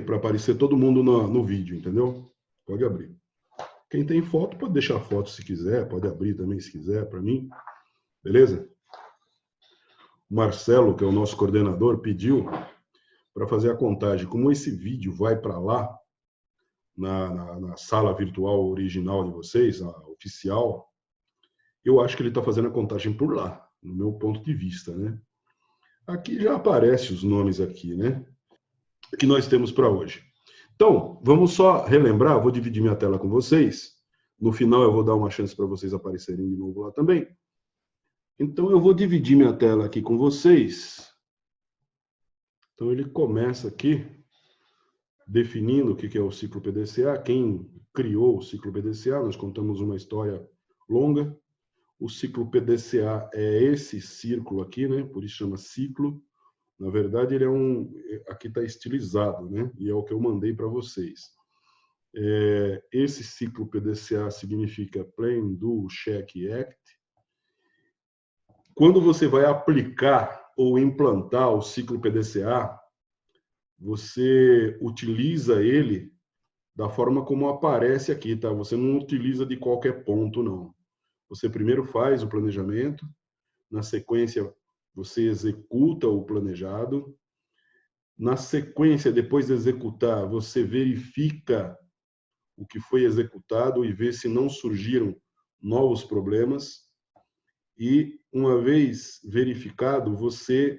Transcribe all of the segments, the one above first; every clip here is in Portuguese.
para aparecer todo mundo no vídeo, entendeu? Pode abrir. Quem tem foto pode deixar foto se quiser, pode abrir também se quiser para mim, beleza? O Marcelo, que é o nosso coordenador, pediu para fazer a contagem. Como esse vídeo vai para lá, na sala virtual original de vocês, a oficial, eu acho que ele está fazendo a contagem por lá, no meu ponto de vista, né? Aqui já aparecem os nomes aqui, né? Que nós temos para hoje. Então, vamos só relembrar, vou dividir minha tela com vocês. No final eu vou dar uma chance para vocês aparecerem de novo lá também. Então eu vou dividir minha tela aqui com vocês. Então ele começa aqui definindo o que é o ciclo PDCA, quem criou o ciclo PDCA, nós contamos uma história longa. O ciclo PDCA é esse círculo aqui, né? Por isso chama ciclo. Na verdade, ele é aqui está estilizado, né? E é o que eu mandei para vocês. Esse ciclo PDCA significa Plan, Do, Check, Act. Quando você vai aplicar ou implantar o ciclo PDCA, você utiliza ele da forma como aparece aqui, tá? Você não utiliza de qualquer ponto, não. Você primeiro faz o planejamento, na sequência você executa o planejado, na sequência, depois de executar, você verifica o que foi executado e vê se não surgiram novos problemas. E, uma vez verificado, você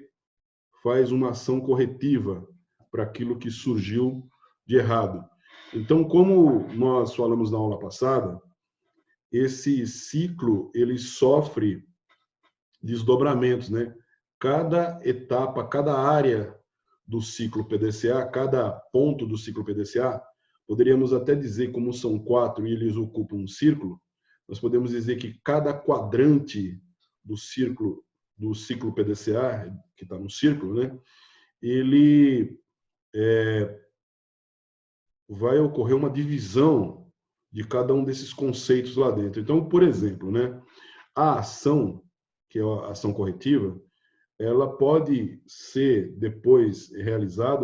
faz uma ação corretiva para aquilo que surgiu de errado. Então, como nós falamos na aula passada, esse ciclo ele sofre desdobramentos, né? Cada etapa, cada área do ciclo PDCA, cada ponto do ciclo PDCA, poderíamos até dizer, como são 4 e eles ocupam um círculo, nós podemos dizer que cada quadrante do ciclo PDCA, que está no círculo, né? Ele vai ocorrer uma divisão de cada um desses conceitos lá dentro. Então, por exemplo, né, a ação, que é a ação corretiva, ela pode ser depois realizada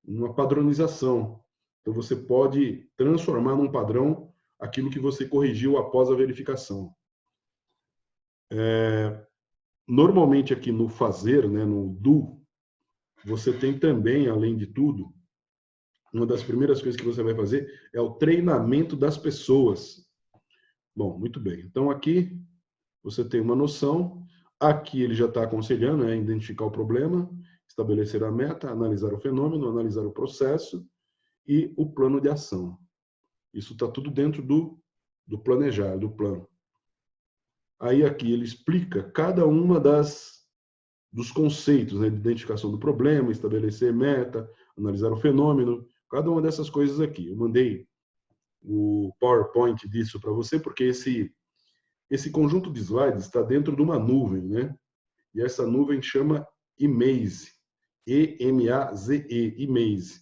uma padronização. Então, você pode transformar num padrão aquilo que você corrigiu após a verificação. Normalmente aqui no fazer, né, no do, você tem também, além de tudo, uma das primeiras coisas que você vai fazer é o treinamento das pessoas. Bom, muito bem. Então, aqui você tem uma noção. Aqui ele já está aconselhando, né, identificar o problema, estabelecer a meta, analisar o fenômeno, analisar o processo e o plano de ação. Isso está tudo dentro do planejar, do plano. Aí aqui ele explica cada uma dos conceitos, né, de identificação do problema, estabelecer meta, analisar o fenômeno, cada uma dessas coisas aqui. Eu mandei o PowerPoint disso para você, porque esse conjunto de slides está dentro de uma nuvem, né? E essa nuvem chama Emaze, E-M-A-Z-E, Emaze.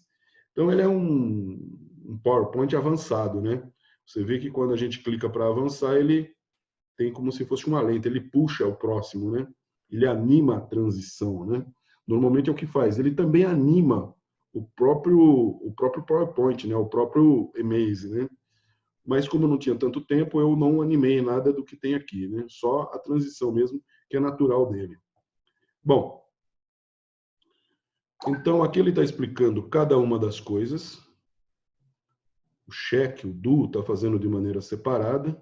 Então, ele é um PowerPoint avançado, né? Você vê que quando a gente clica para avançar, ele tem como se fosse uma lente, ele puxa o próximo, né? Ele anima a transição, né? Normalmente é o que faz. Ele também anima o próprio PowerPoint, né? O próprio Emaze, né? Mas como eu não tinha tanto tempo, eu não animei nada do que tem aqui, né? Só a transição mesmo, que é natural dele. Bom, então aqui ele está explicando cada uma das coisas. O check, o do, está fazendo de maneira separada.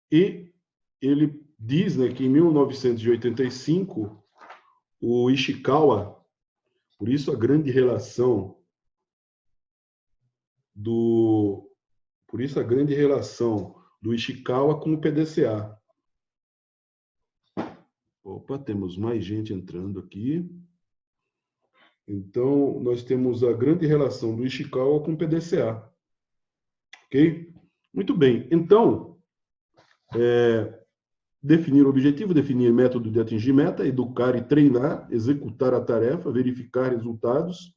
E ele diz, né, que em 1985, o Ishikawa, por isso a grande relação do Ishikawa com o PDCA. Opa, temos mais gente entrando aqui. Então, nós temos a grande relação do Ishikawa com o PDCA. Ok? Muito bem. Então, definir o objetivo, definir método de atingir meta, educar e treinar, executar a tarefa, verificar resultados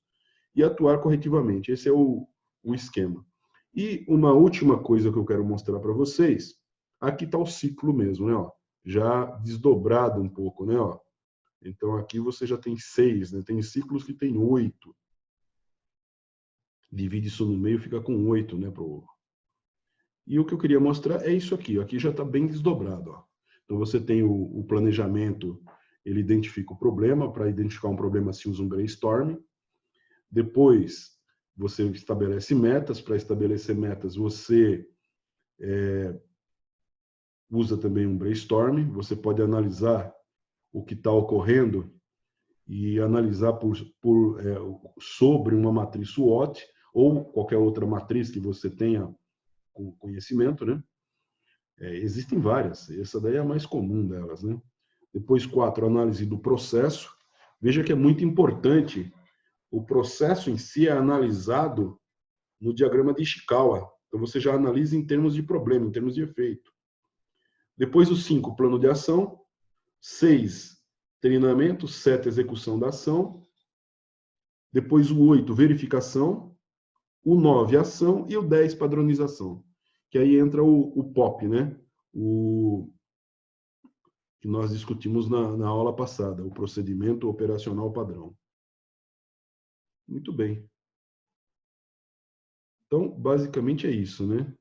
e atuar corretivamente. Esse é o esquema. E uma última coisa que eu quero mostrar para vocês, aqui está o ciclo mesmo, né? Ó, já desdobrado um pouco, né? Ó, Então, aqui você já tem 6, né? Tem ciclos que tem 8. Divide isso no meio, fica com 8, né? E o que eu queria mostrar é isso aqui. Aqui já está bem desdobrado. Ó. Então, você tem o planejamento, ele identifica o problema. Para identificar um problema, se usa um brainstorm. Depois, você estabelece metas. Para estabelecer metas, você usa também um brainstorm. Você pode analisar o que está ocorrendo e analisar sobre uma matriz SWOT ou qualquer outra matriz que você tenha com conhecimento, né? Existem várias, essa daí é a mais comum delas, né? Depois, 4, análise do processo. Veja que é muito importante, o processo em si é analisado no diagrama de Ishikawa. Então, você já analisa em termos de problema, em termos de efeito. Depois, o 5, plano de ação. 6, treinamento. 7, execução da ação. Depois, o 8, verificação. O 9, ação. E o 10, padronização. Que aí entra o POP, né? O que nós discutimos na aula passada, o procedimento operacional padrão. Muito bem. Então, basicamente é isso, né?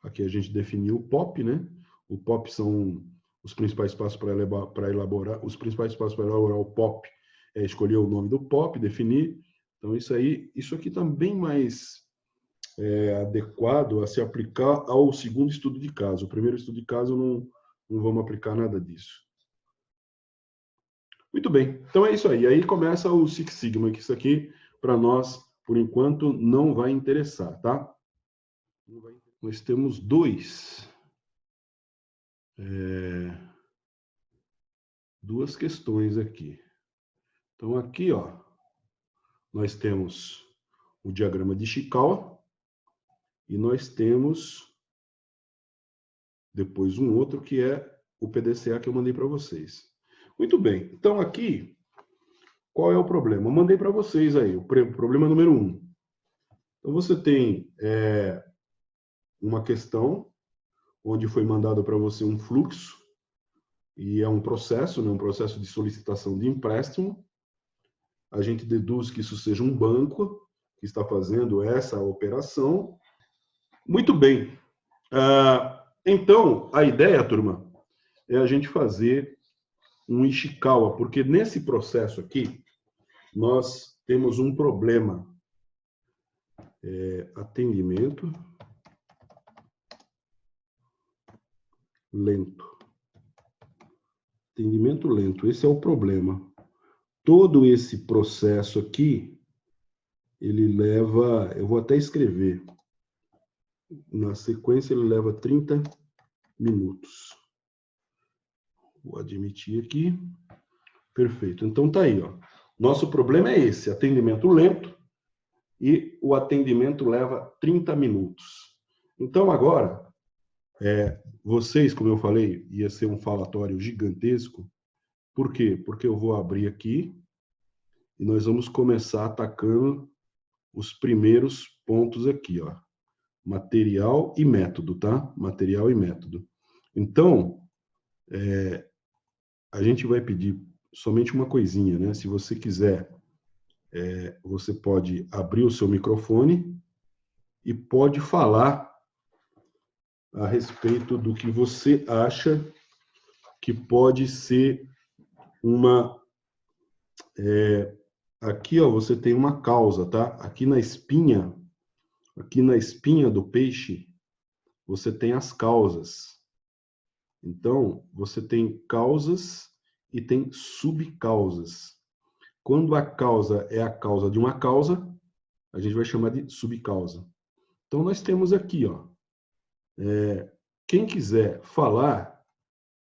Aqui a gente definiu o POP, né? O POP são os principais passos para elaborar. Os principais passos para elaborar o POP é escolher o nome do POP, definir. Então, isso aqui está bem mais adequado a se aplicar ao segundo estudo de caso. O primeiro estudo de caso não vamos aplicar nada disso. Muito bem, então é isso aí. Aí começa o Six Sigma, que isso aqui, para nós, por enquanto, não vai interessar, tá? Nós temos duas questões aqui. Então, aqui, ó, nós temos o diagrama de Ishikawa e nós temos depois um outro que é o PDCA que eu mandei para vocês. Muito bem, então aqui, qual é o problema? Eu mandei para vocês aí, o problema número 1. Então, você tem uma questão onde foi mandado para você um fluxo e é um processo, né, um processo de solicitação de empréstimo. A gente deduz que isso seja um banco que está fazendo essa operação. Muito bem. Então, a ideia, turma, é a gente fazer um Ishikawa, porque nesse processo aqui, nós temos um problema. Atendimento lento. Atendimento lento, esse é o problema. Todo esse processo aqui, ele leva, eu vou até escrever, na sequência ele leva 30 minutos. Vou admitir aqui. Perfeito. Então tá aí, ó. Nosso problema é esse, atendimento lento, e o atendimento leva 30 minutos. Então agora, vocês, como eu falei, ia ser um falatório gigantesco. Por quê? Porque eu vou abrir aqui e nós vamos começar atacando os primeiros pontos aqui, ó. Material e método, tá? Material e método. Então, a gente vai pedir somente uma coisinha, né? Se você quiser, você pode abrir o seu microfone e pode falar a respeito do que você acha que pode ser uma... aqui, ó, você tem uma causa, tá? Aqui na espinha do peixe, você tem as causas. Então, você tem causas e tem subcausas. Quando a causa é a causa de uma causa, a gente vai chamar de subcausa. Então, nós temos aqui, ó, quem quiser falar,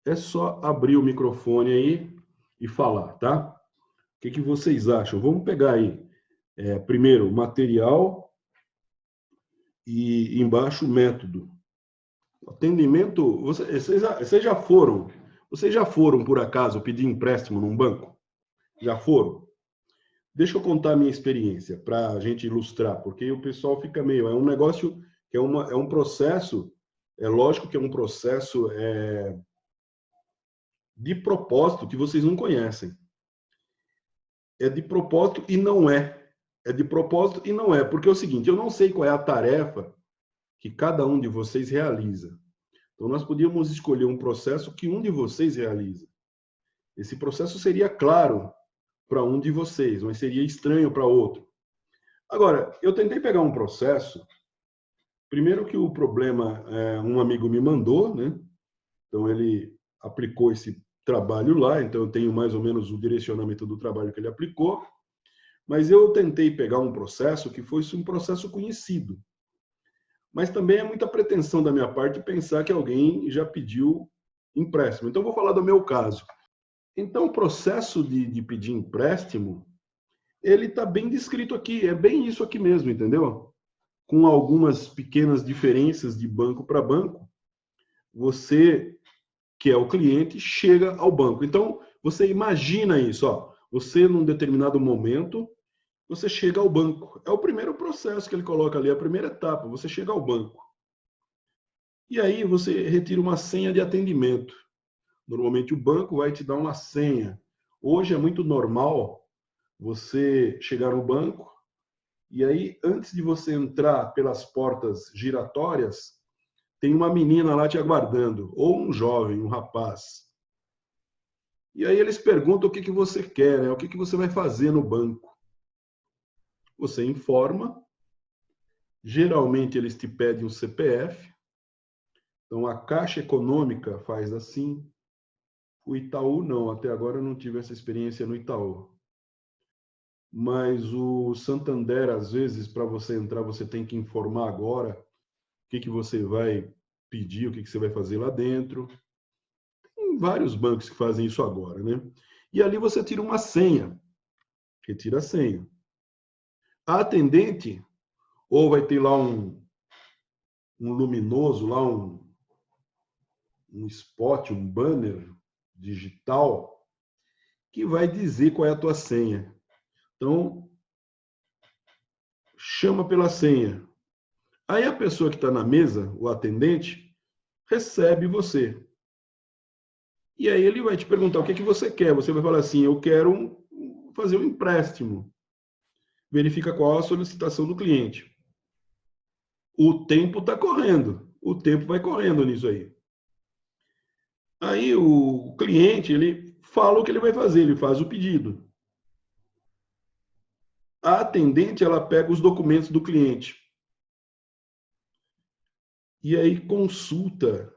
é só abrir o microfone aí e falar, tá? O que vocês acham? Vamos pegar aí, primeiro, material e embaixo, método. Atendimento, vocês já foram, por acaso, pedir empréstimo num banco? Já foram? Deixa eu contar a minha experiência para a gente ilustrar, porque o pessoal fica meio... É um negócio que é um processo, é lógico que é um processo de propósito que vocês não conhecem. É de propósito e não é. É de propósito e não é. Porque é o seguinte, eu não sei qual é a tarefa que cada um de vocês realiza. Então, nós podíamos escolher um processo que um de vocês realiza. Esse processo seria claro para um de vocês, mas seria estranho para outro. Agora, eu tentei pegar um processo. Primeiro que o problema, um amigo me mandou, né? Então, ele aplicou esse trabalho lá, então eu tenho mais ou menos o direcionamento do trabalho que ele aplicou, mas eu tentei pegar um processo que fosse um processo conhecido. Mas também é muita pretensão da minha parte pensar que alguém já pediu empréstimo. Então, eu vou falar do meu caso. Então, o processo de pedir empréstimo, ele está bem descrito aqui, é bem isso aqui mesmo, entendeu? Com algumas pequenas diferenças de banco para banco, você, que é o cliente, chega ao banco. Então, você imagina isso, ó, você num determinado momento, você chega ao banco. É o primeiro processo que ele coloca ali, a primeira etapa, você chega ao banco. E aí você retira uma senha de atendimento. Normalmente o banco vai te dar uma senha. Hoje é muito normal você chegar no banco e aí, antes de você entrar pelas portas giratórias, tem uma menina lá te aguardando, ou um jovem, um rapaz. E aí eles perguntam o que você quer, né? O que você vai fazer no banco. Você informa, geralmente eles te pedem um CPF, então a Caixa Econômica faz assim, o Itaú não, até agora eu não tive essa experiência no Itaú. Mas o Santander, às vezes, para você entrar, você tem que informar agora o que você vai pedir, o que você vai fazer lá dentro. Tem vários bancos que fazem isso agora, né? E ali você tira uma senha, retira a senha. A atendente, ou vai ter lá um luminoso, lá um spot, um banner digital, que vai dizer qual é a tua senha. Então, chama pela senha. Aí a pessoa que está na mesa, o atendente, recebe você. E aí ele vai te perguntar o que você quer. Você vai falar assim, eu quero fazer um empréstimo. Verifica qual a solicitação do cliente. O tempo está correndo. O tempo vai correndo nisso aí. Aí o cliente, ele fala o que ele vai fazer, ele faz o pedido. A atendente, ela pega os documentos do cliente. E aí consulta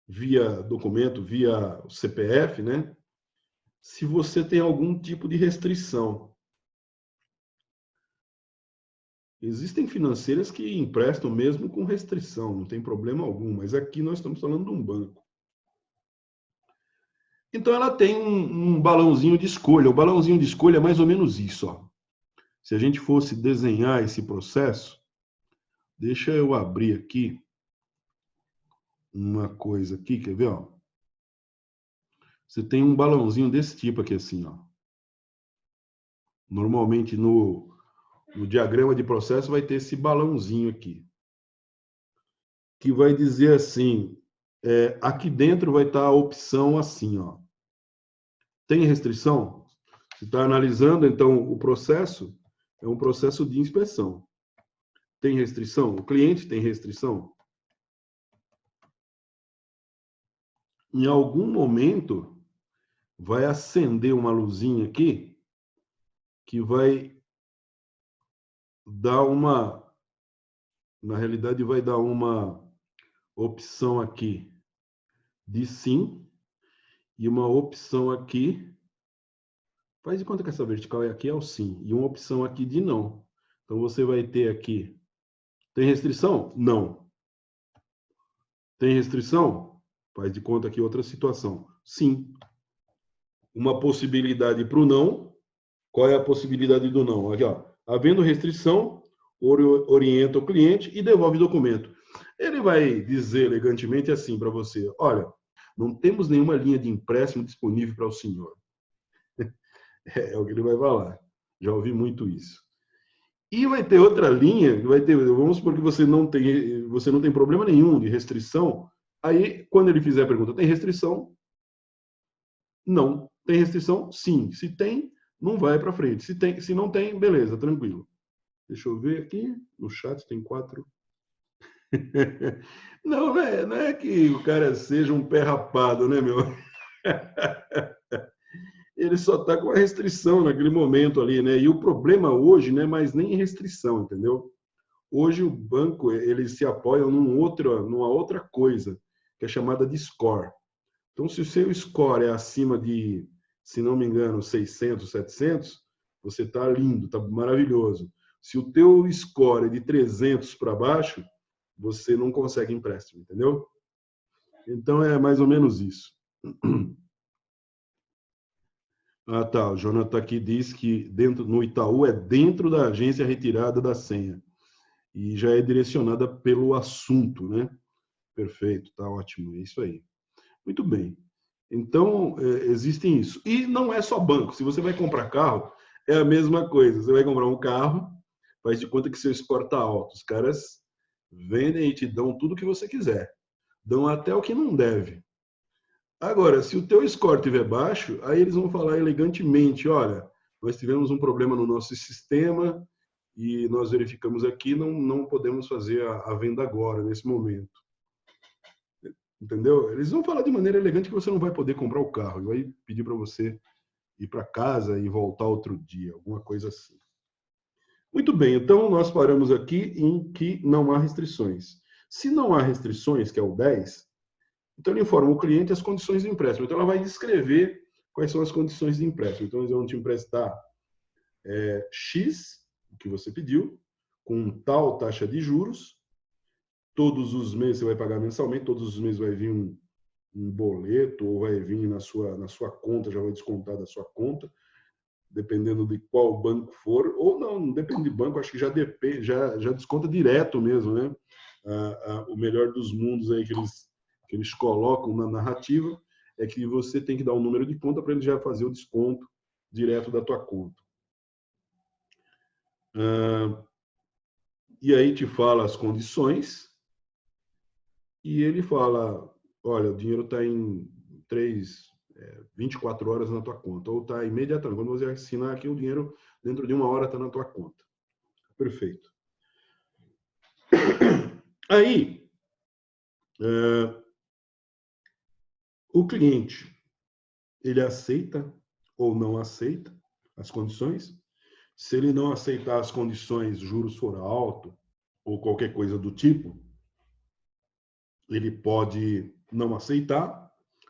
via documento, via CPF, né? Se você tem algum tipo de restrição. Existem financeiras que emprestam mesmo com restrição, não tem problema algum, mas aqui nós estamos falando de um banco. Então ela tem um balãozinho de escolha. O balãozinho de escolha é mais ou menos isso, ó. Se a gente fosse desenhar esse processo, deixa eu abrir aqui uma coisa aqui, quer ver, ó? Você tem um balãozinho desse tipo aqui assim, ó. Normalmente no diagrama de processo vai ter esse balãozinho aqui, que vai dizer assim, aqui dentro vai estar a opção assim, ó. Tem restrição? Você está analisando, então, o processo é um processo de inspeção. Tem restrição? O cliente tem restrição? Em algum momento, vai acender uma luzinha aqui que vai dar na realidade, vai dar uma opção aqui de sim e uma opção aqui, faz de conta que essa vertical aqui é o sim, e uma opção aqui de não. Então, você vai ter aqui, tem restrição? Não. Tem restrição? Faz de conta que outra situação. Sim. Uma possibilidade para o não. Qual é a possibilidade do não? Aqui, ó. Havendo restrição, orienta o cliente e devolve o documento. Ele vai dizer elegantemente assim para você, olha, não temos nenhuma linha de empréstimo disponível para o senhor. É o que ele vai falar. Já ouvi muito isso. E vai ter outra linha, vamos supor que você não tem problema nenhum de restrição. Aí, quando ele fizer a pergunta, tem restrição? Não. Tem restrição? Sim. Se tem, não vai para frente. Se não tem, beleza, tranquilo. Deixa eu ver aqui. No chat tem 4. Não é que o cara seja um pé rapado, né, meu? Ele só está com a restrição naquele momento ali, né? E o problema hoje não é mais nem restrição, entendeu? Hoje o banco, eles se apoiam numa outra coisa, que é chamada de score. Então, se o seu score é acima de, se não me engano, 600, 700, você está lindo, está maravilhoso. Se o teu score é de 300 para baixo, você não consegue empréstimo, entendeu? Então, é mais ou menos isso. Ah, tá. O Jonathan aqui diz que no Itaú é dentro da agência retirada da senha e já é direcionada pelo assunto, né? Perfeito, tá ótimo, é isso aí. Muito bem. Então, existem isso. E não é só banco. Se você vai comprar carro, é a mesma coisa. Você vai comprar um carro, faz de conta que seu score está alto. Os caras vendem e te dão tudo que você quiser. Dão até o que não deve. Agora, se o teu score estiver baixo, aí eles vão falar elegantemente, olha, nós tivemos um problema no nosso sistema e nós verificamos aqui, não podemos fazer a venda agora, nesse momento. Entendeu? Eles vão falar de maneira elegante que você não vai poder comprar o carro, vai pedir para você ir para casa e voltar outro dia, alguma coisa assim. Muito bem, então nós paramos aqui em que não há restrições. Se não há restrições, que é o 10, então ele informa o cliente as condições de empréstimo. Então ela vai descrever quais são as condições de empréstimo. Então eles vão te emprestar X, o que você pediu, com tal taxa de juros. Todos os meses você vai pagar mensalmente, todos os meses vai vir um boleto ou vai vir na sua conta, já vai descontar da sua conta, dependendo de qual banco for, ou não depende de banco, acho que já desconta direto mesmo, né? O melhor dos mundos aí que eles colocam na narrativa é que você tem que dar um número de conta para ele já fazer o desconto direto da tua conta. E aí te fala as condições e ele fala, olha, o dinheiro está em 24 horas na tua conta, ou está imediatamente. Quando você assinar aqui, o dinheiro dentro de 1 hora está na tua conta. Perfeito. Aí, o cliente, ele aceita ou não aceita as condições. Se ele não aceitar as condições, juros for alto ou qualquer coisa do tipo, ele pode não aceitar.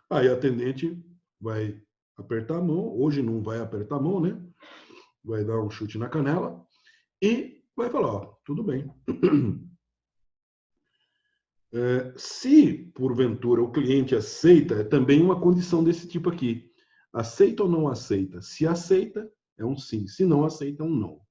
Aí a atendente vai apertar a mão. Hoje não vai apertar a mão, né? Vai dar um chute na canela e vai falar, ó, tudo bem. Se, porventura, o cliente aceita, é também uma condição desse tipo aqui. Aceita ou não aceita? Se aceita, é um sim. Se não aceita, é um não.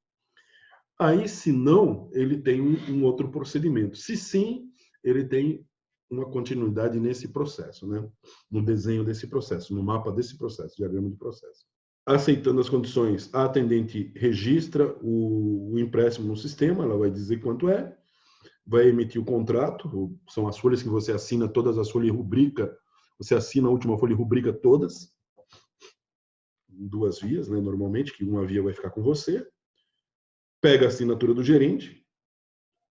Aí, se não, ele tem um outro procedimento. Se sim, ele tem uma continuidade nesse processo, né? No desenho desse processo, no mapa desse processo, diagrama de processo. Aceitando as condições, a atendente registra o empréstimo no sistema, ela vai dizer quanto é, vai emitir o contrato, são as folhas que você assina, todas as folhas rubrica, você assina a última folha e rubrica todas, em 2 vias, né, normalmente, que uma via vai ficar com você, pega a assinatura do gerente,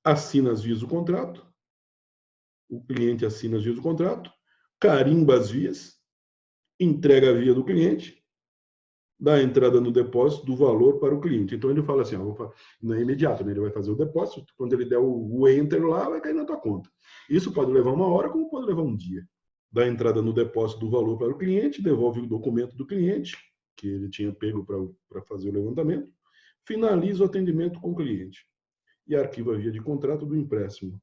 assina as vias do contrato, o cliente assina as vias do contrato, carimba as vias, entrega a via do cliente, dá entrada no depósito do valor para o cliente. Então ele fala assim, ó, não é imediato, né? Ele vai fazer o depósito, quando ele der o enter lá, vai cair na tua conta. Isso pode levar 1 hora, como pode levar um dia. Dá entrada no depósito do valor para o cliente, devolve o documento do cliente, que ele tinha pego para fazer o levantamento, finaliza o atendimento com o cliente e arquiva a via de contrato do empréstimo.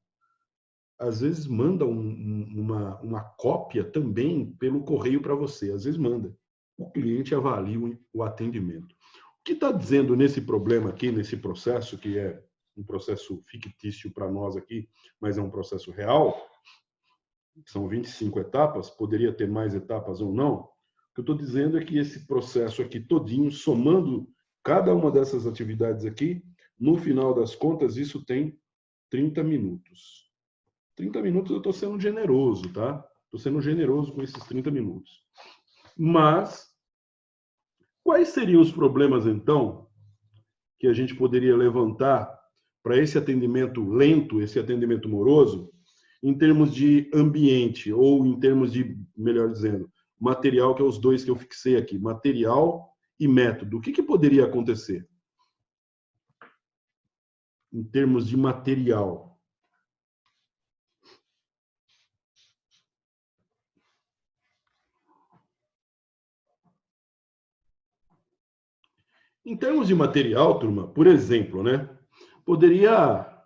Às vezes manda uma cópia também pelo correio para você, às vezes manda. O cliente avalia o atendimento. O que está dizendo nesse problema aqui, nesse processo, que é um processo fictício para nós aqui, mas é um processo real, são 25 etapas, poderia ter mais etapas ou não. O que eu estou dizendo é que esse processo aqui todinho, somando cada uma dessas atividades aqui, no final das contas, isso tem 30 minutos. 30 minutos eu estou sendo generoso, tá? Estou sendo generoso com esses 30 minutos. Mas quais seriam os problemas, então, que a gente poderia levantar para esse atendimento lento, esse atendimento moroso, em termos de ambiente, ou em termos de, melhor dizendo, material, que é os dois que eu fixei aqui, material e método. O que poderia acontecer em termos de material? Em termos de material, turma, por exemplo, né? Poderia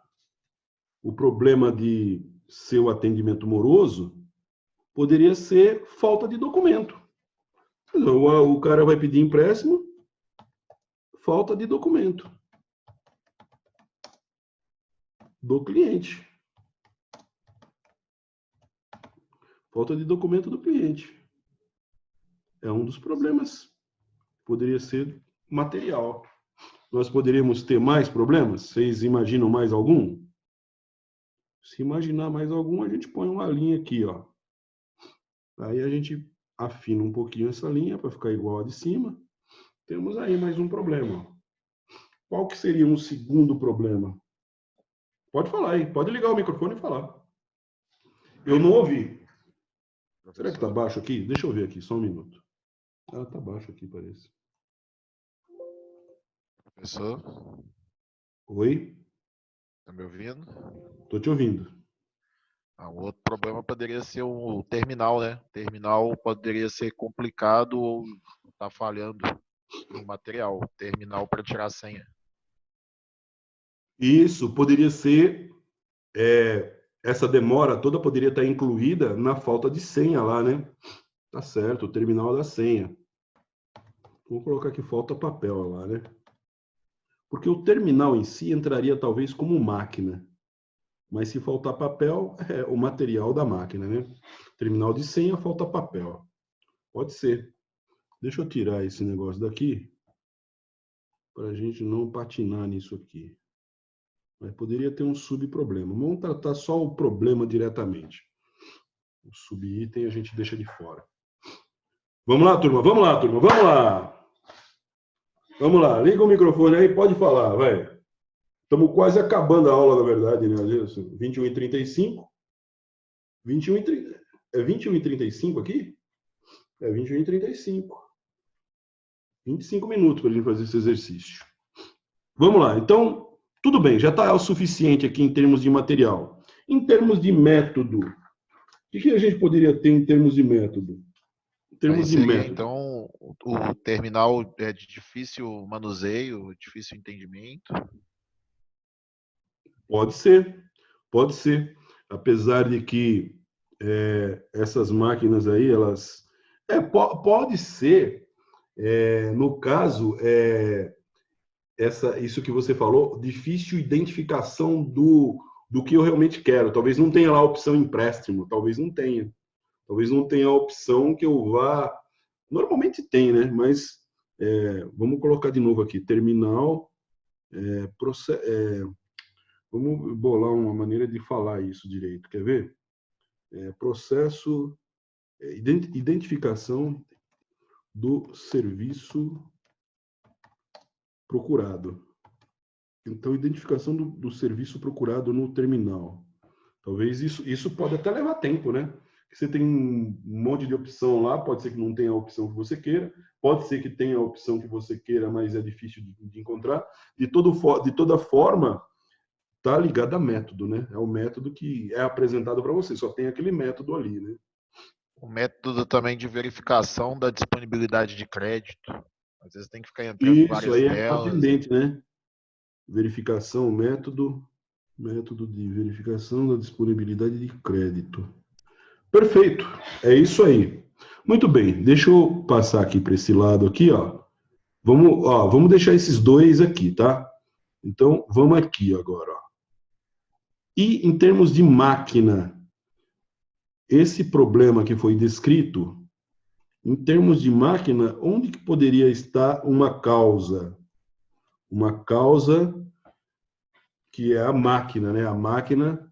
o problema de seu atendimento moroso poderia ser falta de documento. O cara vai pedir empréstimo, falta de documento do cliente. Falta de documento do cliente. É um dos problemas. Poderia ser material. Nós poderíamos ter mais problemas? Vocês imaginam mais algum? Se imaginar mais algum, a gente põe uma linha aqui, ó. Aí a gente afina um pouquinho essa linha para ficar igual a de cima. Temos aí mais um problema. Qual que seria um segundo problema? Pode falar aí, pode ligar o microfone e falar. Eu não ouvi. Será que está baixo aqui? Deixa eu ver aqui, só um minuto. Ah, está baixo aqui, parece. Professor? Oi? Está me ouvindo? Estou te ouvindo. Um outro problema poderia ser o terminal, né? O terminal poderia ser complicado ou tá falhando no material. Terminal para tirar a senha. Isso poderia ser, essa demora toda poderia estar incluída na falta de senha lá, né? Tá certo, o terminal da senha. Vou colocar aqui falta papel lá, né? Porque o terminal em si entraria talvez como máquina. Mas se faltar papel, é o material da máquina, né? Terminal de senha, falta papel. Pode ser. Deixa eu tirar esse negócio daqui para a gente não patinar nisso aqui. Mas poderia ter um subproblema. Vamos tratar só o problema diretamente. O subitem a gente deixa de fora. Vamos lá, turma, vamos lá, turma, vamos lá. Vamos lá, liga o microfone aí, pode falar, vai. Estamos quase acabando a aula, na verdade, né? 21h35. 21h30. É 21h35 aqui? É 21h35. 25 minutos para a gente fazer esse exercício. Vamos lá, então, tudo bem, já está o suficiente aqui em termos de material. Em termos de método, o que a gente poderia ter em termos de método? Em termos de seria, método. então, o terminal é de difícil manuseio, difícil entendimento? Pode ser, pode ser. Apesar de que essas máquinas aí, elas... pode ser, no caso, isso que você falou, difícil identificação do que eu realmente quero. Talvez não tenha lá a opção empréstimo, talvez não tenha. Talvez não tenha a opção que eu vá... Normalmente tem, né? Mas vamos colocar de novo aqui, terminal, vamos bolar uma maneira de falar isso direito, quer ver? Processo, identificação do serviço procurado. Então, identificação do serviço procurado no terminal. Talvez isso pode até levar tempo, né? Você tem um monte de opção lá, pode ser que não tenha a opção que você queira, pode ser que tenha a opção que você queira, mas é difícil de encontrar. De toda forma, está ligado a método, né? É o método que é apresentado para você, só tem aquele método ali, né? O método também de verificação da disponibilidade de crédito. Às vezes tem que ficar entrando em Isso várias aí é que está telas. pendente, né? Verificação, método de verificação da disponibilidade de crédito. Perfeito, é isso aí. Muito bem, deixa eu passar aqui para esse lado aqui, ó. Vamos deixar esses dois aqui, tá? Então, vamos aqui agora, ó. E em termos de máquina, esse problema que foi descrito, em termos de máquina, onde que poderia estar uma causa? Uma causa que é a máquina, né? A máquina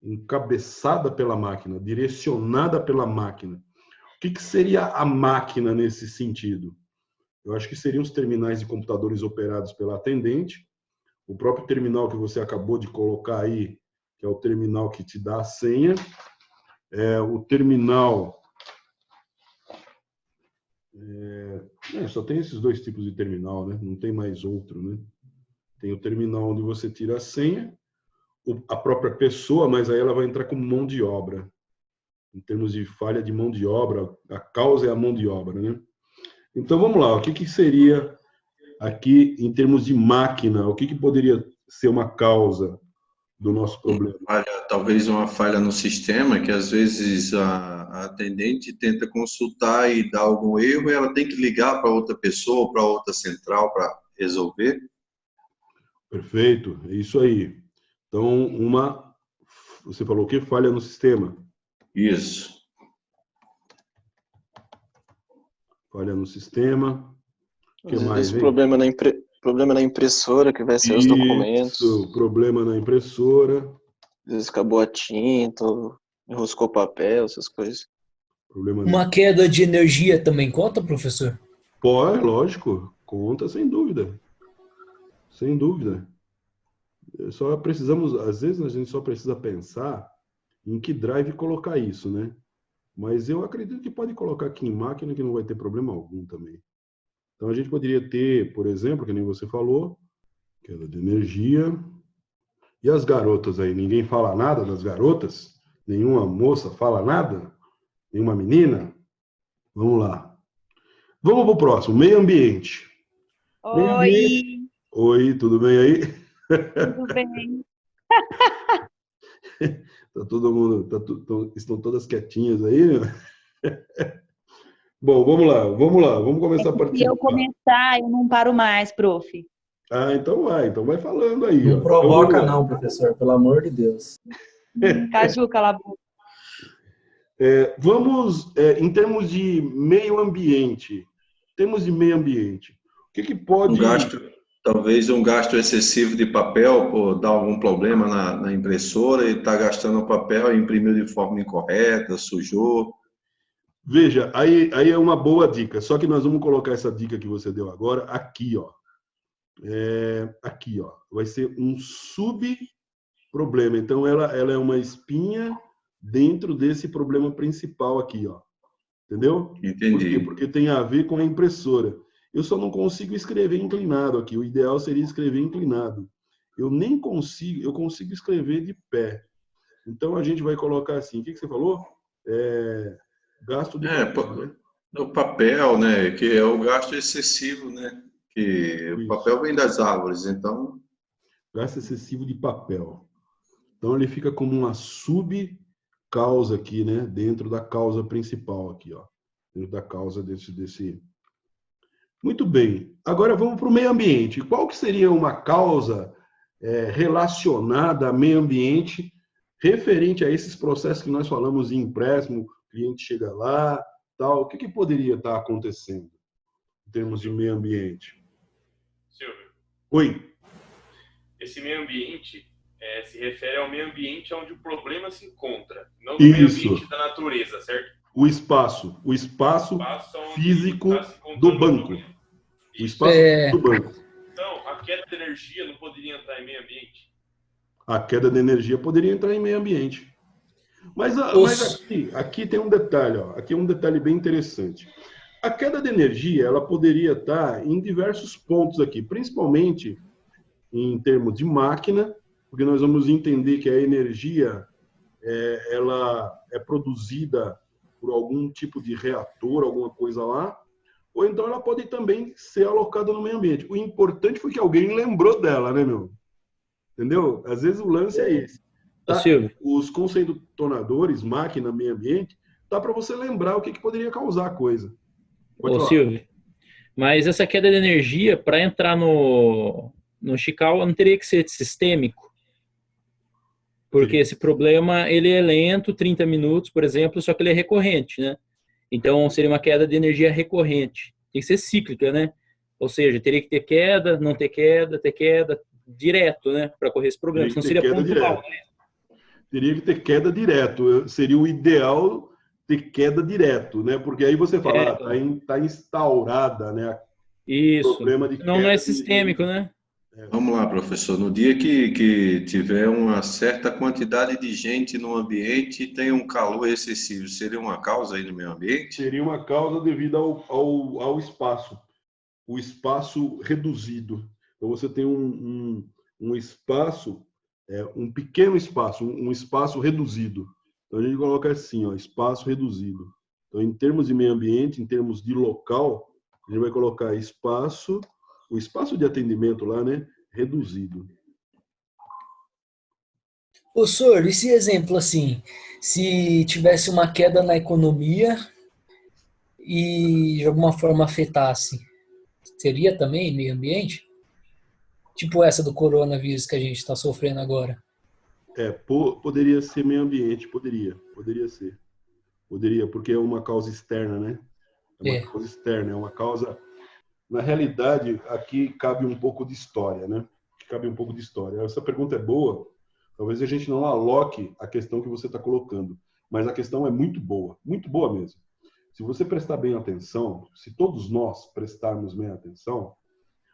encabeçada pela máquina, direcionada pela máquina. que seria a máquina nesse sentido? Eu acho que seriam os terminais de computadores operados pela atendente, o próprio terminal que você acabou de colocar aí, que é o terminal que te dá a senha, o terminal... só tem esses dois tipos de terminal, né? Não tem mais outro, né? Tem o terminal onde você tira a senha, a própria pessoa, mas aí ela vai entrar como mão de obra. Em termos de falha de mão de obra, a causa é a mão de obra, né? Então, vamos lá. O que seria aqui, em termos de máquina, o que poderia ser uma causa do nosso problema? Talvez uma falha no sistema, que às vezes a atendente tenta consultar e dá algum erro, e ela tem que ligar para outra pessoa, para outra central para resolver. Perfeito, é isso aí. Então, você falou o quê? Falha no sistema. Isso. Falha no sistema. O que Às mais, vezes hein? problema na impressora, que vai ser os documentos. Isso, problema na impressora. Às vezes acabou a tinta, enroscou papel, essas coisas. Uma queda de energia também conta, professor? Pode, lógico. Conta, sem dúvida. Sem dúvida. Só precisamos, às vezes a gente só precisa pensar em que drive colocar isso, né? Mas eu acredito que pode colocar aqui em máquina que não vai ter problema algum também. Então a gente poderia ter, por exemplo, que nem você falou, queda de energia. E as garotas aí? Ninguém fala nada das garotas? Nenhuma moça fala nada? Nenhuma menina? Vamos lá. Vamos para o próximo, meio ambiente. Oi, Meio ambiente. Oi, tudo bem aí? tudo bem? Tá todo mundo, estão todas quietinhas aí? Bom, vamos começar a Se participar. eu começar, eu não paro mais, prof. Então vai falando aí. Não provoca não, professor, pelo amor de Deus. Caju, cala a boca. Vamos, em termos de meio ambiente, o que pode... Talvez um gasto excessivo de papel, por dar algum problema na impressora, e está gastando papel e imprimiu de forma incorreta, sujou. Veja, aí é uma boa dica, só que nós vamos colocar essa dica que você deu agora aqui, ó. Aqui, ó. Vai ser um subproblema. Então, ela é uma espinha dentro desse problema principal aqui, ó. Entendeu? Entendi. Por quê? Porque tem a ver com a impressora. Eu só não consigo escrever inclinado aqui. O ideal seria escrever inclinado. Eu consigo escrever de pé. Então, a gente vai colocar assim. O que você falou? Gasto de papel, né? O papel, né? Que é o gasto excessivo, né? Que o papel vem das árvores, então... Gasto excessivo de papel. Então, ele fica como uma subcausa aqui, né? Dentro da causa principal aqui, ó. Dentro da causa desse... Muito bem. Agora vamos para o meio ambiente. Qual que seria uma causa relacionada ao meio ambiente referente a esses processos que nós falamos em empréstimo, o cliente chega lá, tal. O que poderia estar acontecendo em termos de meio ambiente? Silvio. Oi. Esse meio ambiente se refere ao meio ambiente onde o problema se encontra, não no meio ambiente da natureza, certo? O espaço físico do banco. O espaço do banco. Então, a queda de energia não poderia entrar em meio ambiente? A queda de energia poderia entrar em meio ambiente. Mas aqui tem um detalhe, ó. Aqui é um detalhe bem interessante. A queda de energia, ela poderia estar em diversos pontos aqui, principalmente em termos de máquina, porque nós vamos entender que a energia ela é produzida por algum tipo de reator, alguma coisa lá, ou então ela pode também ser alocada no meio ambiente. O importante foi que alguém lembrou dela, né, meu? Entendeu? Às vezes o lance é esse. Tá? Os conceituadores, máquina, meio ambiente, dá para você lembrar o que poderia causar a coisa. Silvio, mas essa queda de energia, para entrar no Chicago, não teria que ser sistêmico? Porque esse problema, ele é lento, 30 minutos, por exemplo, só que ele é recorrente, né? Então, seria uma queda de energia recorrente. Tem que ser cíclica, né? Ou seja, teria que ter queda, não ter queda, direto, né? Para correr esse problema. Não seria pontual. Teria que ter queda direto. Seria o ideal ter queda direto, né? Porque aí você fala, É. tá instaurada, né? Isso. Problema de Não é queda sistêmico, né? Vamos lá, professor. No dia que tiver uma certa quantidade de gente no ambiente e tem um calor excessivo, seria uma causa aí no meio ambiente? Seria uma causa devido ao espaço, o espaço reduzido. Então você tem um espaço, um pequeno espaço, um espaço reduzido. Então a gente coloca assim, ó, espaço reduzido. Então, em termos de meio ambiente, em termos de local, a gente vai colocar espaço, o espaço de atendimento lá, né, reduzido. Ô, senhor, esse exemplo assim, se tivesse uma queda na economia e de alguma forma afetasse, seria também meio ambiente? Tipo essa do coronavírus que a gente está sofrendo agora. Poderia ser meio ambiente, poderia ser. Poderia, porque é uma causa externa, né? É uma causa externa, é uma causa... Na realidade, aqui cabe um pouco de história, né? Cabe um pouco de história. Essa pergunta é boa, talvez a gente não aloque a questão que você está colocando, mas a questão é muito boa mesmo. Se você prestar bem atenção, se todos nós prestarmos bem atenção,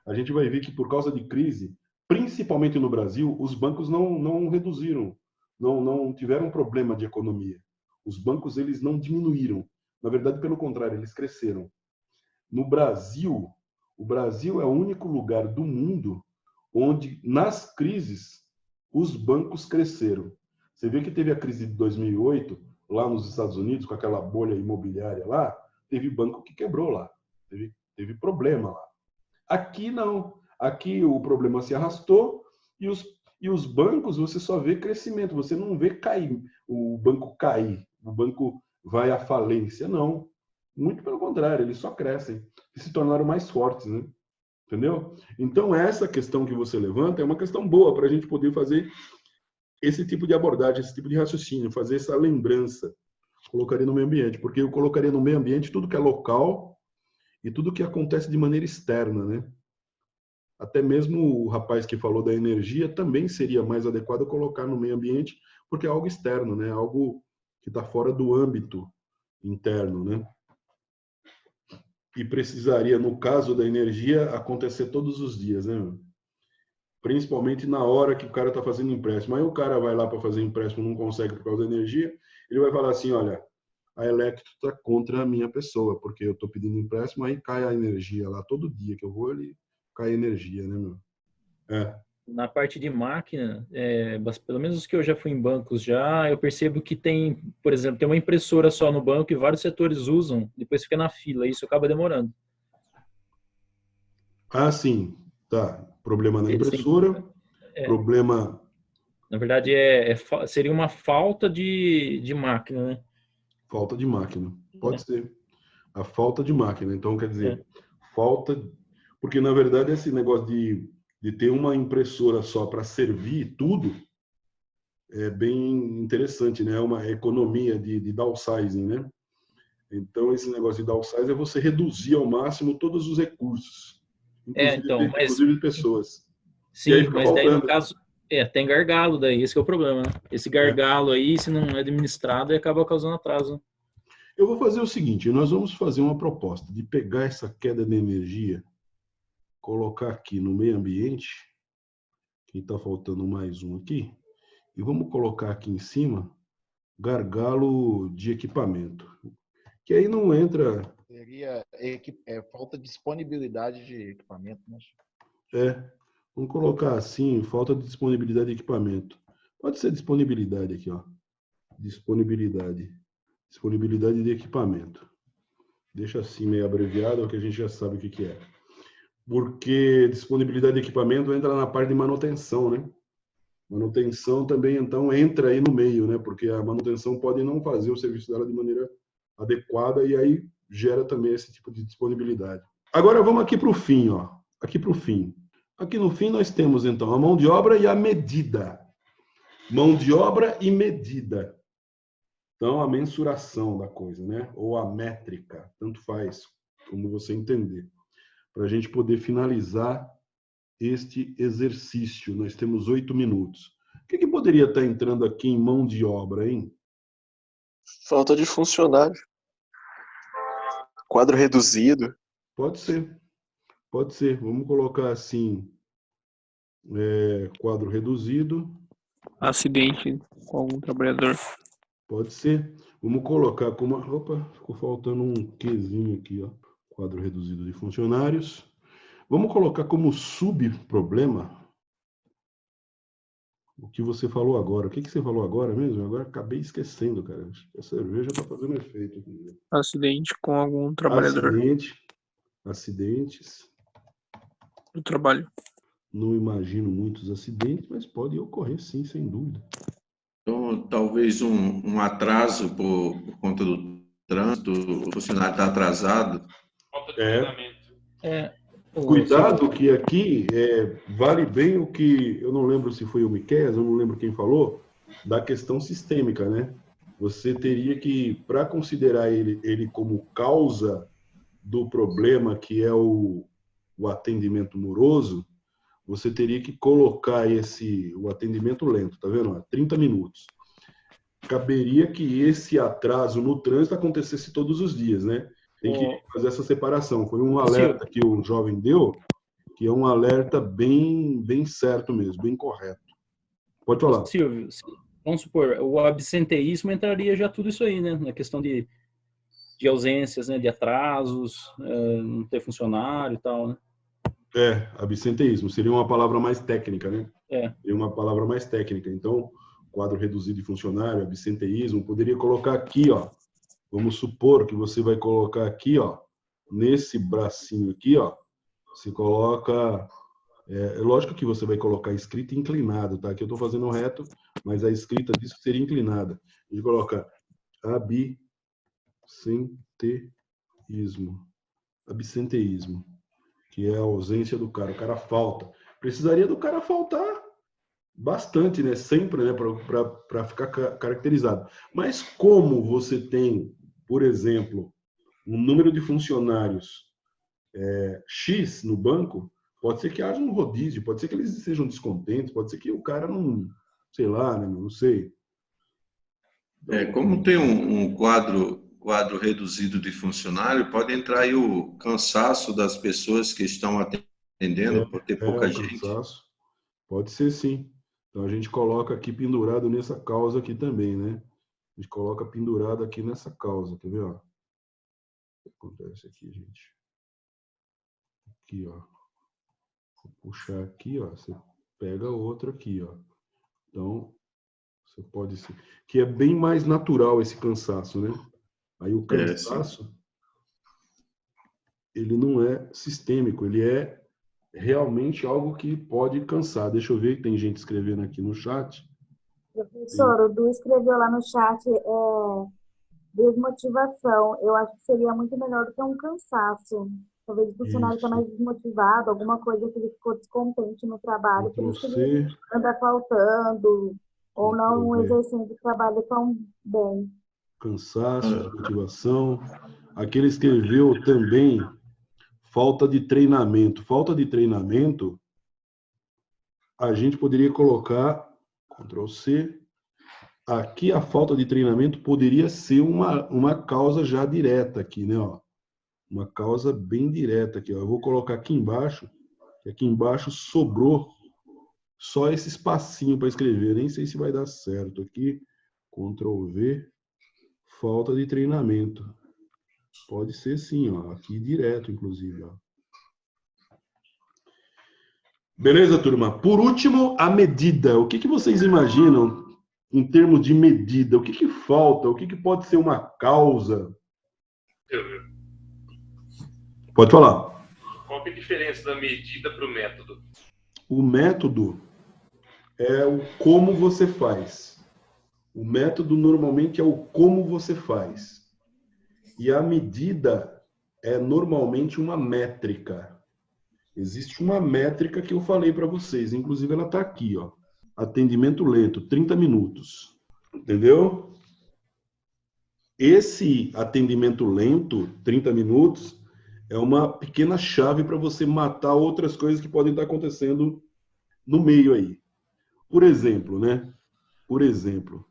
a gente vai ver que por causa de crise, principalmente no Brasil, os bancos não reduziram, não tiveram problema de economia. Os bancos, eles não diminuíram. Na verdade, pelo contrário, eles cresceram. No Brasil, o Brasil é o único lugar do mundo onde, nas crises, os bancos cresceram. Você vê que teve a crise de 2008, lá nos Estados Unidos, com aquela bolha imobiliária lá, teve banco que quebrou lá, teve problema lá. Aqui não. Aqui o problema se arrastou e os bancos você só vê crescimento, você não vê cair, o banco cair, o banco vai à falência, não. Muito pelo contrário, eles só crescem e se tornaram mais fortes, né? Entendeu? Então essa questão que você levanta é uma questão boa para a gente poder fazer esse tipo de abordagem, esse tipo de raciocínio, fazer essa lembrança. Colocaria no meio ambiente, porque eu colocaria no meio ambiente tudo que é local e tudo que acontece de maneira externa, né? Até mesmo o rapaz que falou da energia também seria mais adequado colocar no meio ambiente, porque é algo externo, né? Algo que está fora do âmbito interno, né? E precisaria, no caso da energia, acontecer todos os dias, né? Principalmente na hora que o cara está fazendo empréstimo. Aí o cara vai lá para fazer empréstimo, não consegue por causa da energia, ele vai falar assim, olha, a Electro está contra a minha pessoa, porque eu estou pedindo empréstimo, aí cai a energia lá, todo dia que eu vou, ele cai a energia, né, meu? Na parte de máquina, pelo menos os que eu já fui em bancos já, eu percebo que tem, por exemplo, tem uma impressora só no banco e vários setores usam, depois fica na fila, isso acaba demorando. Ah, sim, tá. Problema na Eles têm- impressora, problema... Na verdade, seria uma falta de máquina, né? Falta de máquina, pode ser. A falta de máquina, então quer dizer, falta... Porque, na verdade, esse negócio de ter uma impressora só para servir tudo é bem interessante, né? É uma economia de downsizing, né? Então, esse negócio de downsizing é você reduzir ao máximo todos os recursos, inclusive pessoas. E aí Sim, fica mas daí no faltando. caso, tem gargalo daí, esse que é o problema, né? Esse gargalo aí, se não é administrado, acaba causando atraso. Eu vou fazer o seguinte, nós vamos fazer uma proposta de pegar essa queda de energia, colocar aqui no meio ambiente, que está faltando mais um aqui, e vamos colocar aqui em cima gargalo de equipamento. Que aí não entra... Seria falta de disponibilidade de equipamento, né? Vamos colocar assim, falta de disponibilidade de equipamento. Pode ser disponibilidade aqui, ó. Disponibilidade de equipamento. Deixa assim meio abreviado, que a gente já sabe o que é. Porque disponibilidade de equipamento entra na parte de manutenção, né? Manutenção também, então, entra aí no meio, né? Porque a manutenção pode não fazer o serviço dela de maneira adequada e aí gera também esse tipo de disponibilidade. Agora vamos aqui para o fim, ó. Aqui para o fim. Aqui no fim nós temos, então, a mão de obra e a medida. Mão de obra e medida. Então, a mensuração da coisa, né? Ou a métrica, tanto faz, como você entender. Para a gente poder finalizar este exercício. Nós temos 8 minutos. O que poderia estar entrando aqui em mão de obra, hein? Falta de funcionário. Quadro reduzido. Pode ser. Pode ser. Vamos colocar assim, quadro reduzido. Acidente com algum trabalhador. Pode ser. Vamos colocar como... Opa, ficou faltando um Qzinho aqui, ó. Quadro reduzido de funcionários. Vamos colocar como subproblema o que você falou agora. O que você falou agora mesmo? Agora acabei esquecendo, cara. A cerveja tá fazendo efeito aqui. Acidente com algum trabalhador Acidentes. do trabalho. Não imagino muitos acidentes, mas pode ocorrer sim, sem dúvida. Então, talvez um atraso por conta do trânsito, o funcionário está atrasado. Falta de treinamento. Cuidado que aqui vale bem o que, eu não lembro se foi o Miqueias, eu não lembro quem falou, da questão sistêmica, né? Você teria que, para considerar ele como causa do problema, que é o atendimento moroso, você teria que colocar o atendimento lento, tá vendo? 30 minutos. Caberia que esse atraso no trânsito acontecesse todos os dias, né? Tem que fazer essa separação. Foi um alerta que o jovem deu, que é um alerta bem, bem certo mesmo, bem correto. Pode falar. Silvio, vamos supor, o absenteísmo entraria já tudo isso aí, né? Na questão de ausências, né? De atrasos, não ter funcionário e tal, né? Absenteísmo. Seria uma palavra mais técnica, né? Seria uma palavra mais técnica. Então, quadro reduzido de funcionário, absenteísmo, poderia colocar aqui, ó. Vamos supor que você vai colocar aqui, ó, nesse bracinho aqui, ó, você coloca, lógico que você vai colocar escrita inclinado, tá? Aqui eu tô fazendo reto, mas a escrita disso seria inclinada. A gente coloca absenteísmo, que é a ausência do cara. O cara falta. Precisaria do cara faltar bastante, né? Sempre, né? Para ficar caracterizado. Mas como você tem, por exemplo, um número de funcionários X no banco, pode ser que haja um rodízio, pode ser que eles sejam descontentes, pode ser que o cara não, sei lá, né? Não sei. Como tem um quadro reduzido de funcionário, pode entrar aí o cansaço das pessoas que estão atendendo, por ter pouca gente. Cansaço. Pode ser sim. Então a gente coloca aqui pendurado nessa causa aqui também, né? A gente coloca pendurado aqui nessa causa, quer ver, ó? O que acontece aqui, gente? Aqui, ó. Vou puxar aqui, ó. Você pega outro aqui, ó. Então, você pode ser... Que é bem mais natural esse cansaço, né? Aí o cansaço, ele não é sistêmico, ele é realmente algo que pode cansar. Deixa eu ver, tem gente escrevendo aqui no chat. Professor, o Du escreveu lá no chat desmotivação. Eu acho que seria muito melhor do que um cansaço. Talvez o funcionário está mais desmotivado, alguma coisa que ele ficou descontente no trabalho, por isso que ele anda faltando, ou não exercendo o trabalho tão bem. Cansaço, desmotivação. Aqui ele escreveu também falta de treinamento. Falta de treinamento, a gente poderia colocar, Ctrl C, aqui a falta de treinamento poderia ser uma causa já direta aqui, né? Ó. Uma causa bem direta aqui. Ó. Eu vou colocar aqui embaixo, que aqui embaixo sobrou só esse espacinho para escrever. Nem sei se vai dar certo aqui. Ctrl V, falta de treinamento. Pode ser sim, ó, aqui direto, inclusive. Ó. Beleza, turma? Por último, a medida. O que vocês imaginam em termos de medida? O que falta? O que pode ser uma causa? Pode falar. Qual que é a diferença da medida para o método? O método é o como você faz. O método normalmente é o como você faz. E a medida é normalmente uma métrica. Existe uma métrica que eu falei para vocês, inclusive ela está aqui, ó. Atendimento lento, 30 minutos. Entendeu? Esse atendimento lento, 30 minutos, é uma pequena chave para você matar outras coisas que podem estar acontecendo no meio aí. Por exemplo, né? Por exemplo,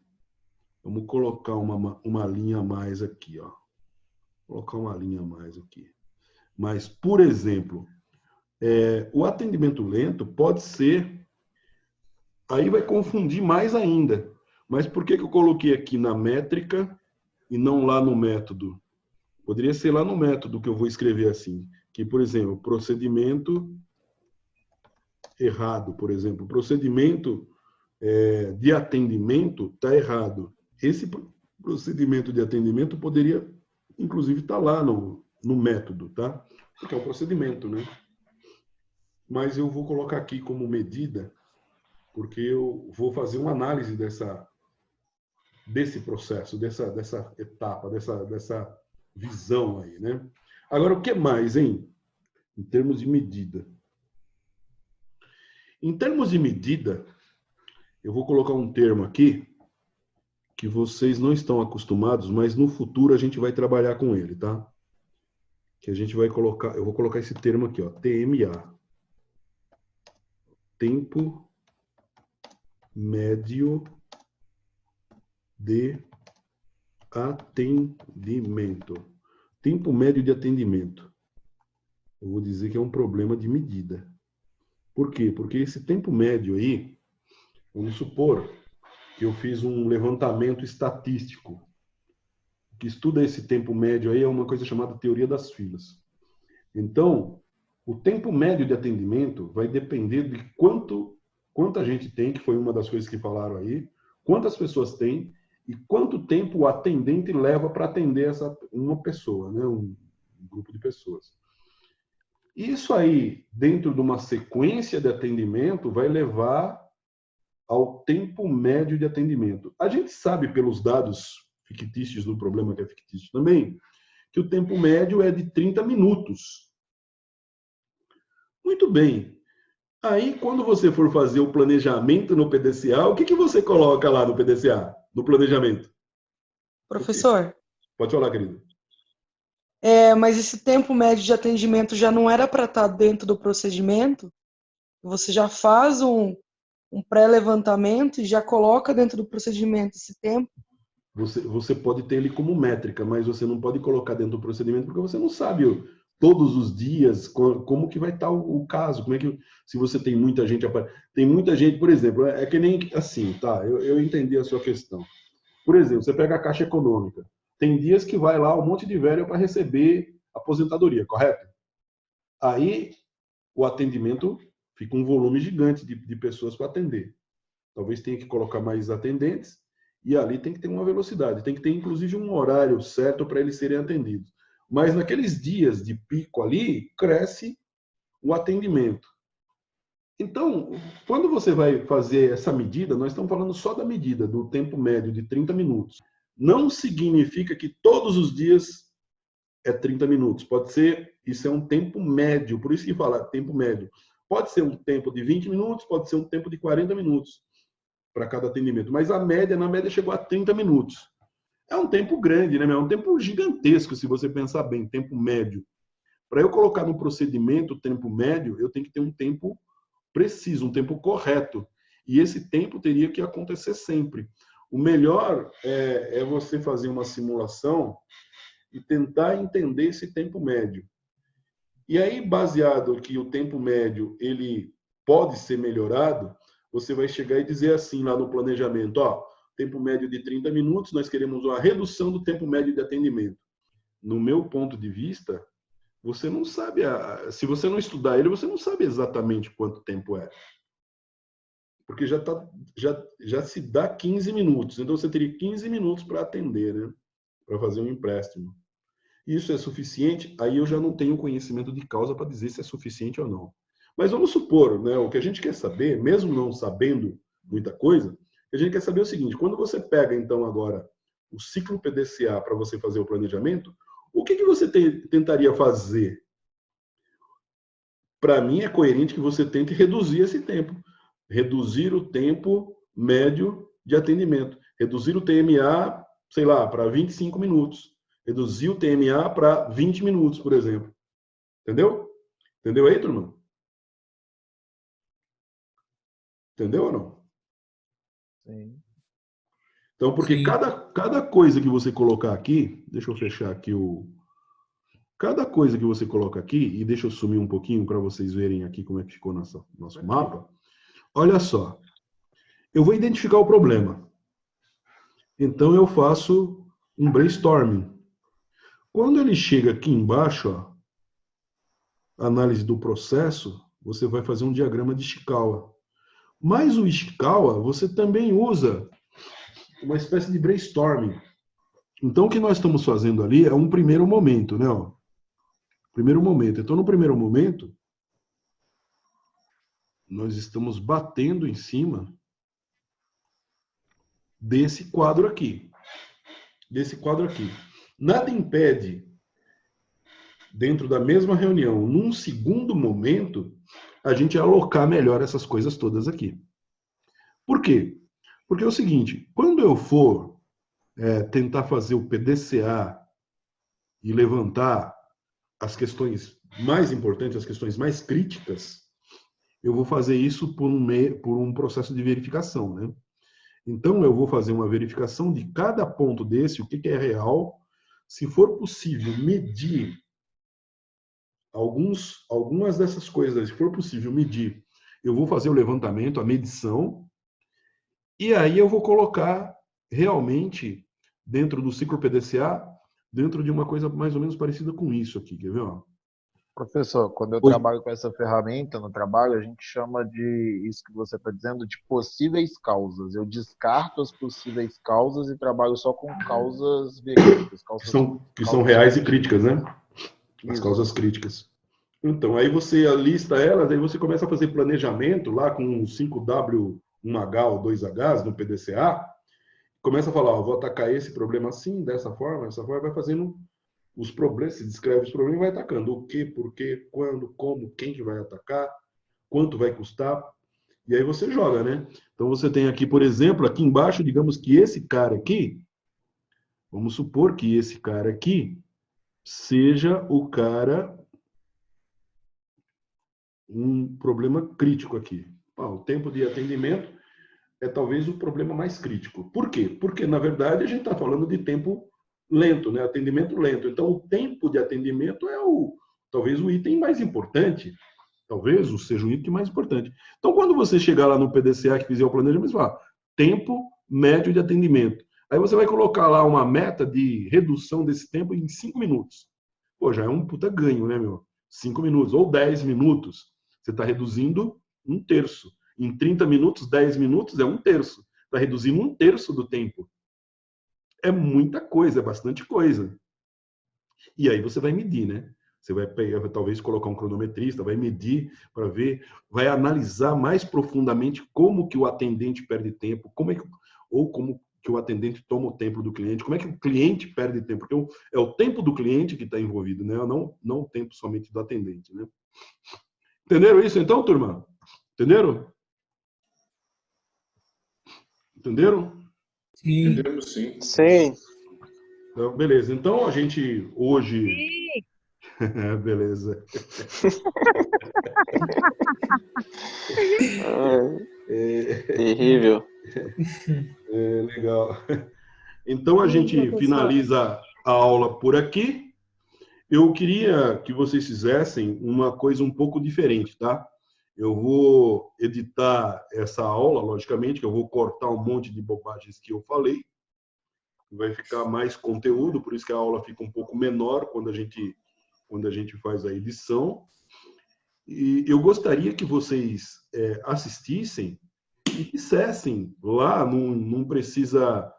Vamos colocar uma linha a mais aqui, ó. Colocar uma linha a mais aqui. Mas, por exemplo, o atendimento lento pode ser... Aí vai confundir mais ainda. Mas por que eu coloquei aqui na métrica e não lá no método? Poderia ser lá no método que eu vou escrever assim. Que, por exemplo, procedimento errado, por exemplo. Procedimento de atendimento está errado. Esse procedimento de atendimento poderia, inclusive, estar lá no método, tá? Porque é o procedimento, né? Mas eu vou colocar aqui como medida, porque eu vou fazer uma análise desse processo, dessa etapa, dessa visão aí, né? Agora, o que mais, hein? Em termos de medida. Em termos de medida, eu vou colocar um termo aqui que vocês não estão acostumados, mas no futuro a gente vai trabalhar com ele, tá? Que a gente vai colocar, eu vou colocar esse termo aqui, ó, TMA. Tempo médio de atendimento. Tempo médio de atendimento. Eu vou dizer que é um problema de medida. Por quê? Porque esse tempo médio aí, vamos supor que eu fiz um levantamento estatístico. O que estuda esse tempo médio aí é uma coisa chamada teoria das filas. Então, o tempo médio de atendimento vai depender de quanta gente tem, que foi uma das coisas que falaram aí, quantas pessoas tem e quanto tempo o atendente leva para atender uma pessoa, né? Um grupo de pessoas. Isso aí, dentro de uma sequência de atendimento, vai levar ao tempo médio de atendimento. A gente sabe, pelos dados fictícios do problema, que é fictício também, que o tempo médio é de 30 minutos. Muito bem. Aí, quando você for fazer o planejamento no PDCA, o que você coloca lá no PDCA, no planejamento? Professor, Pode falar, querido. mas esse tempo médio de atendimento já não era para estar dentro do procedimento? Você já faz um pré-levantamento e já coloca dentro do procedimento esse tempo? Você pode ter ele como métrica, mas você não pode colocar dentro do procedimento porque você não sabe todos os dias como que vai estar o caso, como é que, se você tem muita gente, por exemplo, é que nem assim, tá? Eu entendi a sua questão. Por exemplo, você pega a Caixa Econômica, tem dias que vai lá um monte de velho para receber aposentadoria, correto? Aí o atendimento fica um volume gigante de pessoas para atender. Talvez tenha que colocar mais atendentes e ali tem que ter uma velocidade, tem que ter inclusive um horário certo para eles serem atendidos. Mas naqueles dias de pico ali, cresce o atendimento. Então, quando você vai fazer essa medida, nós estamos falando só da medida do tempo médio de 30 minutos. Não significa que todos os dias é 30 minutos. Pode ser, isso é um tempo médio, por isso que fala tempo médio. Pode ser um tempo de 20 minutos, pode ser um tempo de 40 minutos para cada atendimento. Mas na média chegou a 30 minutos. É um tempo grande, né? É um tempo gigantesco, se você pensar bem, tempo médio. Para eu colocar no procedimento o tempo médio, eu tenho que ter um tempo preciso, um tempo correto. E esse tempo teria que acontecer sempre. O melhor é você fazer uma simulação e tentar entender esse tempo médio. E aí, baseado que o tempo médio ele pode ser melhorado, você vai chegar e dizer assim lá no planejamento, ó, tempo médio de 30 minutos, nós queremos uma redução do tempo médio de atendimento. No meu ponto de vista, você não sabe, se você não estudar ele, você não sabe exatamente quanto tempo é. Porque já se dá 15 minutos, então você teria 15 minutos para atender, né? Para fazer um empréstimo. Isso é suficiente? Aí eu já não tenho conhecimento de causa para dizer se é suficiente ou não. Mas vamos supor, né, o que a gente quer saber, mesmo não sabendo muita coisa, a gente quer saber o seguinte, quando você pega, então, agora o ciclo PDCA para você fazer o planejamento, o que você tentaria fazer? Para mim, é coerente que você tente reduzir esse tempo. Reduzir o tempo médio de atendimento. Reduzir o TMA, sei lá, para 25 minutos. Reduzir o TMA para 20 minutos, por exemplo. Entendeu? Entendeu aí, turma? Entendeu ou não? Sim. Então, porque cada coisa que você colocar aqui, deixa eu fechar aqui cada coisa que você coloca aqui, e deixa eu sumir um pouquinho para vocês verem aqui como é que ficou nosso mapa. Olha só, eu vou identificar o problema. Então eu faço um brainstorming. Quando ele chega aqui embaixo, ó, análise do processo, você vai fazer um diagrama de Ishikawa. Mas o Ishikawa, você também usa uma espécie de brainstorming. Então, o que nós estamos fazendo ali é um primeiro momento, né? Ó. Primeiro momento. Então, no primeiro momento, nós estamos batendo em cima desse quadro aqui. Desse quadro aqui. Nada impede, dentro da mesma reunião, num segundo momento, a gente alocar melhor essas coisas todas aqui. Por quê? Porque é o seguinte, quando eu for tentar fazer o PDCA e levantar as questões mais importantes, as questões mais críticas, eu vou fazer isso por um processo de verificação, né? Então, eu vou fazer uma verificação de cada ponto desse, o que é real. Se for possível medir algumas dessas coisas, se for possível medir, eu vou fazer o levantamento, a medição, e aí eu vou colocar realmente dentro do ciclo PDCA, dentro de uma coisa mais ou menos parecida com isso aqui, quer ver? Ó? Professor, quando eu trabalho com essa ferramenta no trabalho, a gente chama de, isso que você está dizendo, de possíveis causas. Eu descarto as possíveis causas e trabalho só com causas verídicas. Que são reais e críticas, né? As causas críticas. Então, aí você lista elas, aí você começa a fazer planejamento lá com 5W, 1H ou 2Hs no PDCA, começa a falar, ó, vou atacar esse problema assim, dessa forma, vai fazendo os problemas, se descreve os problemas e vai atacando. O que, por quê, quando, como, quem que vai atacar, quanto vai custar, e aí você joga, né? Então você tem aqui, por exemplo, aqui embaixo, digamos que esse cara aqui, vamos supor que esse cara aqui seja o cara, um problema crítico aqui. O tempo de atendimento é talvez o problema mais crítico. Por quê? Porque, na verdade, a gente está falando de tempo lento, né? Atendimento lento. Então, o tempo de atendimento é talvez o item mais importante. Talvez seja o item mais importante. Então, quando você chegar lá no PDCA que fizer o planejamento, você fala tempo médio de atendimento. Aí você vai colocar lá uma meta de redução desse tempo em 5 minutos. Pô, já é um puta ganho, né, meu? 5 minutos ou 10 minutos. Você está reduzindo 1/3. Em 30 minutos, 10 minutos é 1/3. Está reduzindo 1/3 do tempo. É muita coisa, é bastante coisa. E aí você vai medir, né? Você vai talvez colocar um cronometrista, vai medir para ver, vai analisar mais profundamente como que o atendente perde tempo, como que o atendente toma o tempo do cliente, como é que o cliente perde tempo, porque é o tempo do cliente que está envolvido, né? Não o tempo somente do atendente, né? Entenderam isso então, turma? Entenderam? Entenderam? Sim. Entendemos, sim. Sim. Então, beleza. Então, a gente hoje... Beleza. Terrível. Legal. Então, a gente finaliza a aula por aqui. Eu queria que vocês fizessem uma coisa um pouco diferente, tá? Eu vou editar essa aula, logicamente, que eu vou cortar um monte de bobagens que eu falei. Vai ficar mais conteúdo, por isso que a aula fica um pouco menor quando a gente faz a edição. E eu gostaria que vocês assistissem e dissessem lá, não precisa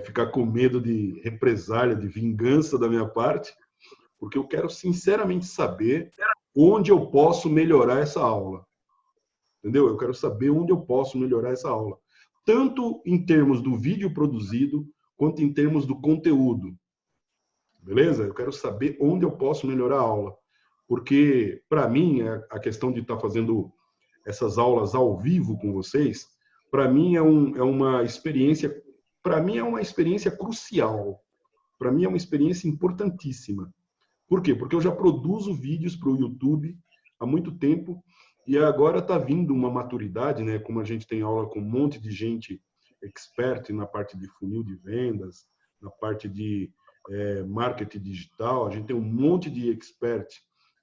ficar com medo de represália, de vingança da minha parte, porque eu quero sinceramente saber onde eu posso melhorar essa aula. Entendeu? Eu quero saber onde eu posso melhorar essa aula. Tanto em termos do vídeo produzido, quanto em termos do conteúdo. Beleza? Eu quero saber onde eu posso melhorar a aula. Porque, para mim, a questão de estar fazendo essas aulas ao vivo com vocês, para mim é uma experiência crucial. Para mim é uma experiência importantíssima. Por quê? Porque eu já produzo vídeos para o YouTube há muito tempo e agora está vindo uma maturidade, né? Como a gente tem aula com um monte de gente expert na parte de funil de vendas, na parte de marketing digital. A gente tem um monte de expert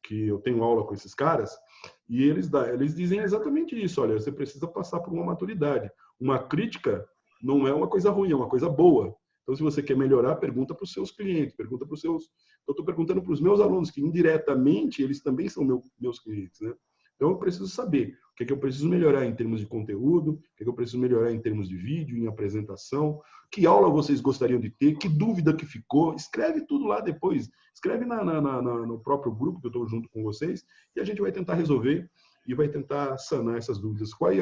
que eu tenho aula com esses caras, e eles dizem exatamente isso. Olha, você precisa passar por uma maturidade. Uma crítica não é uma coisa ruim, é uma coisa boa. Então, se você quer melhorar, pergunta para os seus clientes, pergunta para os seus... Eu estou perguntando para os meus alunos, que indiretamente eles também são meus clientes, né? Então, eu preciso saber o que é que eu preciso melhorar em termos de conteúdo, o que é que eu preciso melhorar em termos de vídeo, em apresentação, que aula vocês gostariam de ter, que dúvida que ficou. Escreve tudo lá depois. Escreve no próprio grupo que eu estou junto com vocês, e a gente vai tentar resolver e vai tentar sanar essas dúvidas. Qual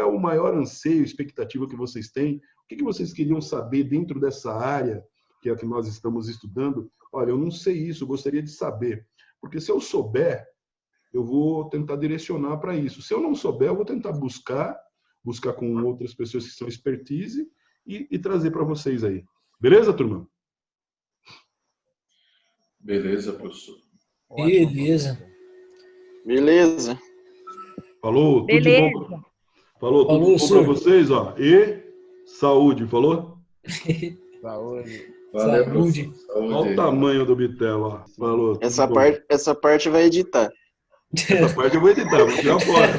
é o maior anseio, expectativa que vocês têm? O que vocês queriam saber dentro dessa área que é a que nós estamos estudando? Olha, eu não sei isso, eu gostaria de saber. Porque se eu souber, eu vou tentar direcionar para isso. Se eu não souber, eu vou tentar buscar com outras pessoas que são expertise e trazer para vocês aí. Beleza, turma? Beleza, professor. Beleza. Falou? Tudo de bom? Falou, tudo de bom para vocês, ó. E saúde, falou? Saúde. Valeu, Saúde. Olha o tamanho do bitelo, ó. Falou. Essa parte vai editar. Essa parte eu vou editar, vou tirar fora.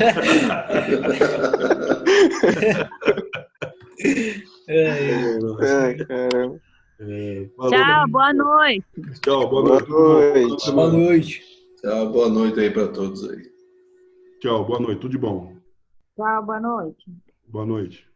Ai, caramba. Tchau, boa noite. Tchau, boa noite. Boa noite. Tchau, boa noite aí para todos aí. Tchau, boa noite, tudo de bom. Tchau, boa noite. Boa noite.